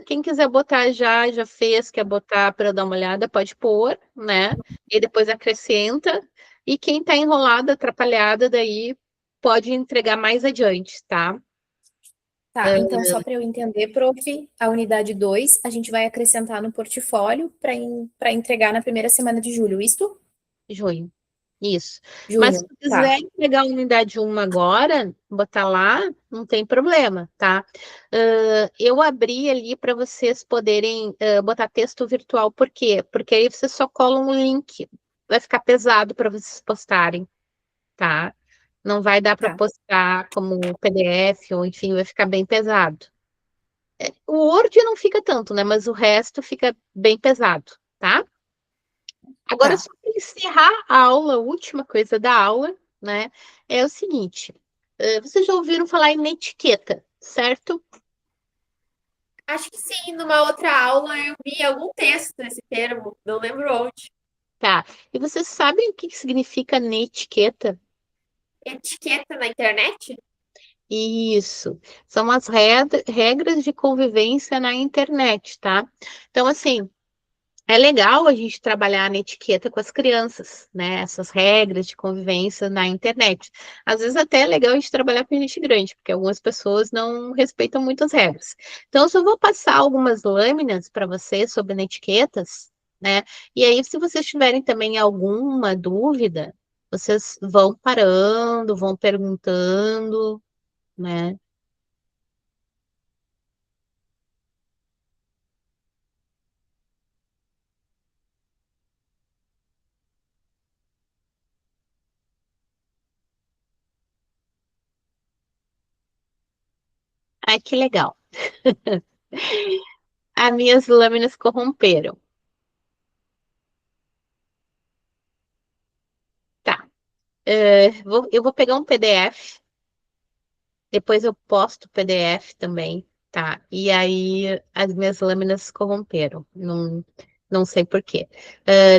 Quem quiser botar já fez, quer botar para eu dar uma olhada, pode pôr, né? E depois acrescenta. E quem tá enrolada, atrapalhada, daí pode entregar mais adiante, tá? Tá, então só para eu entender, prof, a unidade 2 a gente vai acrescentar no portfólio para entregar na primeira semana de julho, isto? Junho. Isso. Mas se Junho, tu tá. quiser entregar a unidade 1 agora, botar lá, não tem problema, tá? Eu abri ali para vocês poderem botar texto virtual, por quê? Porque aí vocês só colam um link, vai ficar pesado para vocês postarem, tá? Não vai dar para Tá. postar como PDF, ou enfim, vai ficar bem pesado. O Word não fica tanto, né? Mas o resto fica bem pesado, tá? Agora, Tá. só para encerrar a aula, a última coisa da aula, né? É o seguinte: vocês já ouviram falar em netiqueta, certo? Acho que sim, numa outra aula eu vi algum texto nesse termo, não lembro onde. Tá. E vocês sabem o que significa netiqueta? Etiqueta na internet? Isso. São as regras de convivência na internet, tá? Então, assim. É legal a gente trabalhar na etiqueta com as crianças, né? Essas regras de convivência na internet. Às vezes até é legal a gente trabalhar com gente grande, porque algumas pessoas não respeitam muito as regras. Então, eu só vou passar algumas lâminas para vocês sobre etiquetas, né? E aí, se vocês tiverem também alguma dúvida, vocês vão parando, vão perguntando, né? Ai, que legal. As minhas lâminas corromperam. Tá. Eu vou pegar um PDF, depois eu posto o PDF também, tá? E aí as minhas lâminas corromperam, não sei por quê.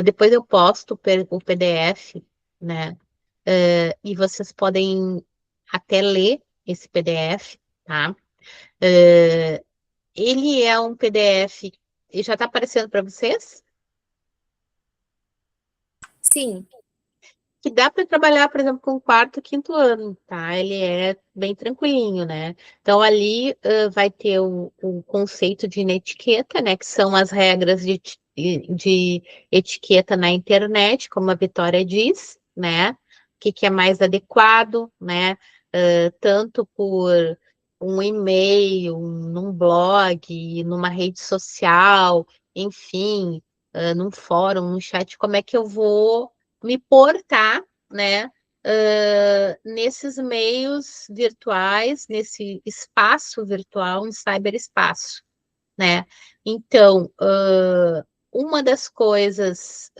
Depois eu posto o PDF, né? E vocês podem até ler esse PDF, tá? Eh, Ele é um PDF, e já tá aparecendo para vocês? Sim, Que dá para trabalhar, por exemplo, com quarto e quinto ano, tá? Ele é bem tranquilinho, né? Então, ali vai ter o conceito de netiqueta, né? Que são as regras de etiqueta na internet, como a Vitória diz, né? O que é mais adequado, né? Tanto por um e-mail, num blog, numa rede social, enfim, num fórum, num chat, como é que eu vou me portar, né, nesses meios virtuais, nesse espaço virtual, um cyberespaço, né? Então, uma das coisas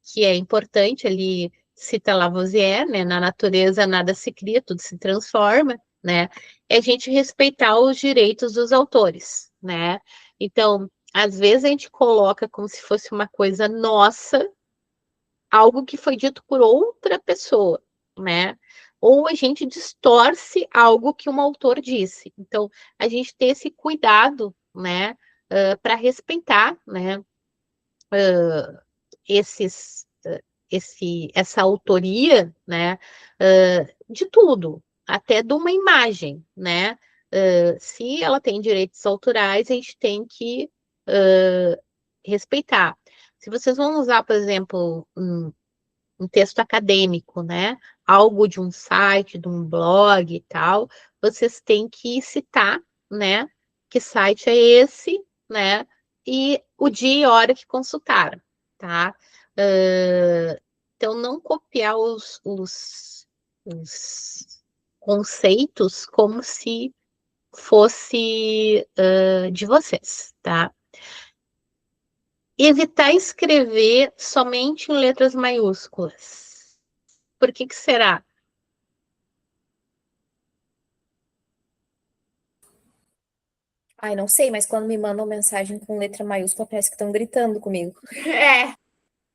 que é importante ali, cita Lavoisier, né? Na natureza nada se cria, tudo se transforma, né? É a gente respeitar os direitos dos autores, né? Então, às vezes a gente coloca como se fosse uma coisa nossa, algo que foi dito por outra pessoa, né? Ou a gente distorce algo que um autor disse. Então, a gente ter esse cuidado, né, para respeitar, né, esses, essa autoria, né, de tudo, até de uma imagem, né? Se ela tem direitos autorais, a gente tem que respeitar. Se vocês vão usar, por exemplo, um texto acadêmico, né? Algo de um site, de um blog e tal, vocês têm que citar, né? Que site é esse, né? E o dia e hora que consultaram, tá? Então, não copiar os conceitos como se fosse de vocês, tá? Evitar escrever somente em letras maiúsculas. Por que que será? ai, não sei, mas quando me mandam mensagem com letra maiúscula, parece que estão gritando comigo. É,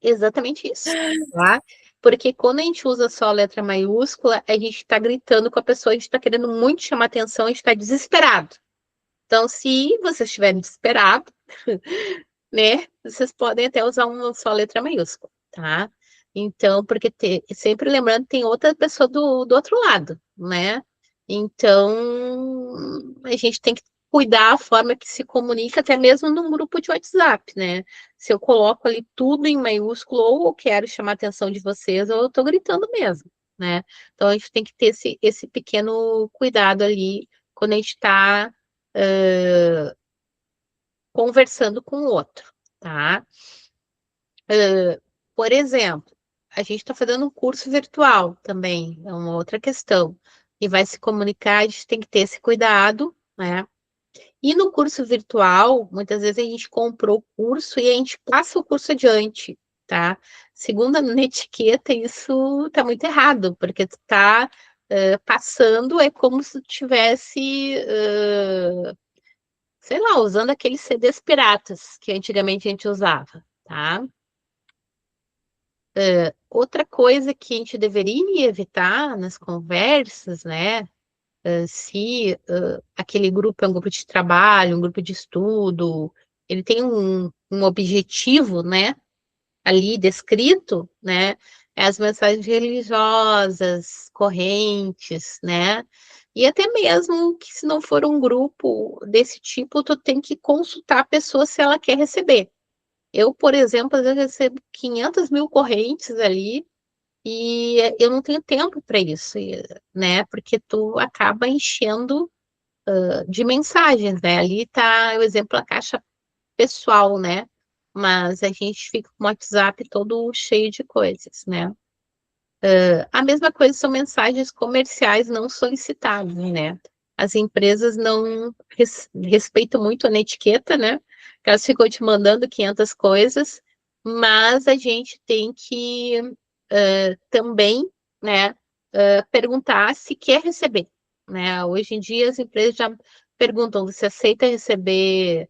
Exatamente isso, tá? Porque quando a gente usa só a letra maiúscula, a gente está gritando com a pessoa, a gente está querendo muito chamar atenção, a gente está desesperado. Então, se vocês estiverem desesperados, né, vocês podem até usar uma só letra maiúscula, tá? Então, porque sempre lembrando, tem outra pessoa do outro lado, né? Então, a gente tem que cuidar a forma que se comunica, até mesmo num grupo de WhatsApp, né? Se eu coloco ali tudo em maiúsculo, ou eu quero chamar a atenção de vocês, ou eu tô gritando mesmo, né? Então, a gente tem que ter esse pequeno cuidado ali quando a gente está conversando com o outro, tá? Por exemplo, a gente está fazendo um curso virtual também, é uma outra questão. E vai se comunicar, a gente tem que ter esse cuidado, né? E no curso virtual, muitas vezes a gente comprou o curso e a gente passa o curso adiante, tá? Segundo a Netiqueta, isso tá muito errado, porque tu tá passando, é como se tu tivesse, sei lá, usando aqueles CDs piratas que antigamente a gente usava, tá? Outra coisa que a gente deveria evitar nas conversas, né? Se aquele grupo é um grupo de trabalho, um grupo de estudo, ele tem um objetivo, né? Ali descrito, né? É as mensagens religiosas, correntes, né? E até mesmo que se não for um grupo desse tipo, tu tem que consultar a pessoa se ela quer receber. Eu, por exemplo, às vezes recebo 500 mil correntes ali e eu não tenho tempo para isso, né? Porque tu acaba enchendo de mensagens, né? Ali tá o exemplo da caixa pessoal, né? Mas a gente fica com o WhatsApp todo cheio de coisas, né? A mesma coisa são mensagens comerciais não solicitadas, né? As empresas não respeitam muito a etiqueta, né? Elas ficam te mandando 500 coisas, mas a gente tem que também, né, perguntar se quer receber, né? Hoje em dia as empresas já perguntam, você aceita receber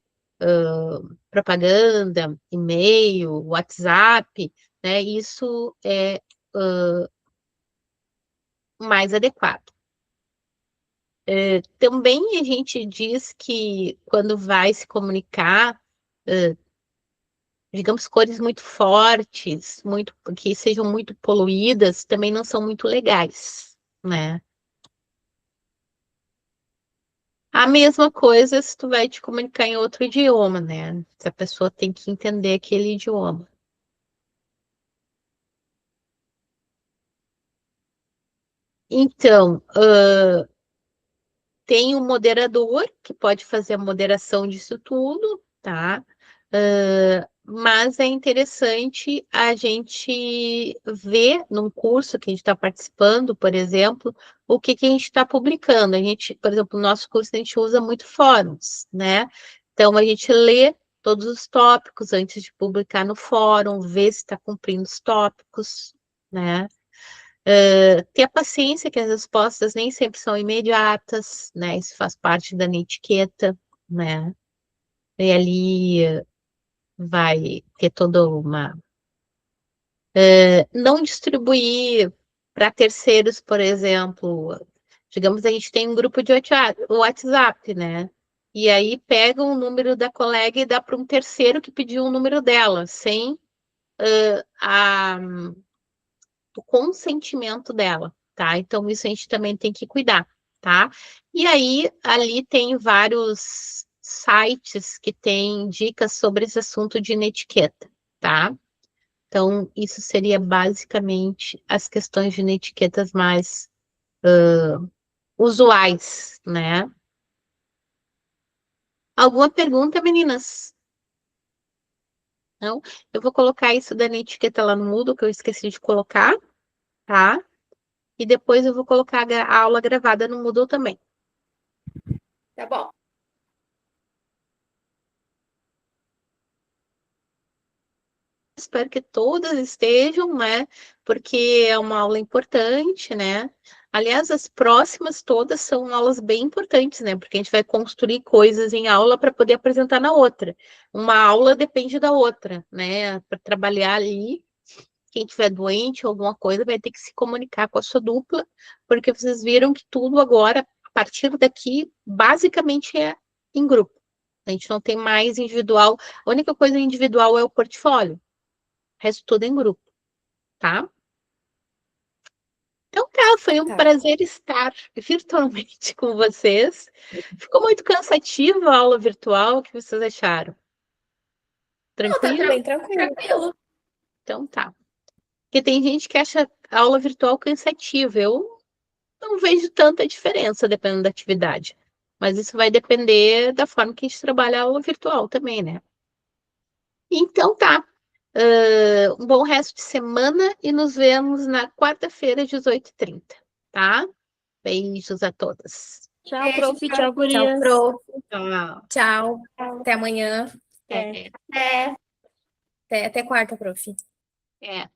propaganda, e-mail, WhatsApp, né? Isso é mais adequado. Também a gente diz que quando vai se comunicar, digamos, cores muito fortes, muito que sejam muito poluídas, também não são muito legais, né? A mesma coisa se tu vai te comunicar em outro idioma, né? Se a pessoa tem que entender aquele idioma. Então, tem o moderador, que pode fazer a moderação disso tudo, tá? Mas é interessante a gente ver num curso que a gente está participando, por exemplo, o que a gente está publicando. A gente, por exemplo, no nosso curso a gente usa muito fóruns, né? Então a gente lê todos os tópicos antes de publicar no fórum, ver se está cumprindo os tópicos, né? Ter a paciência que as respostas nem sempre são imediatas, né? Isso faz parte da etiqueta, né? E ali vai ter toda uma. Não distribuir para terceiros, por exemplo. Digamos, a gente tem um grupo de WhatsApp, né? E aí pega o número da colega e dá para um terceiro que pediu o número dela, sem a o consentimento dela, tá? Então, isso a gente também tem que cuidar, tá? E aí, ali tem vários sites que têm dicas sobre esse assunto de netiqueta, tá? Então, isso seria basicamente as questões de netiquetas mais usuais, né? Alguma pergunta, meninas? Não? Eu vou colocar isso da netiqueta lá no Moodle, que eu esqueci de colocar, tá? E depois eu vou colocar a aula gravada no Moodle também. Tá bom. Espero que todas estejam, né? Porque é uma aula importante, né? Aliás, as próximas todas são aulas bem importantes, né? Porque a gente vai construir coisas em aula para poder apresentar na outra. Uma aula depende da outra, né? Para trabalhar ali, quem tiver doente ou alguma coisa vai ter que se comunicar com a sua dupla, porque vocês viram que tudo agora, a partir daqui, basicamente é em grupo. A gente não tem mais individual. A única coisa individual é o portfólio. O resto tudo em grupo, tá? Então tá, foi um Tá. prazer estar virtualmente com vocês. Ficou muito cansativa a aula virtual, o que vocês acharam? Não, tá Tranquilo? Bem tranquilo. tranquilo. Então tá. Porque tem gente que acha a aula virtual cansativa. Eu não vejo tanta diferença dependendo da atividade. Mas isso vai depender da forma que a gente trabalha a aula virtual também, né? Então tá. Um bom resto de semana e nos vemos na quarta-feira, 18h30, tá? Beijos a todas. Tchau, Beijo, prof. Tchau, Tchau, gurias. prof. Tchau. Tchau. Até amanhã. É, É. Até quarta, prof. é.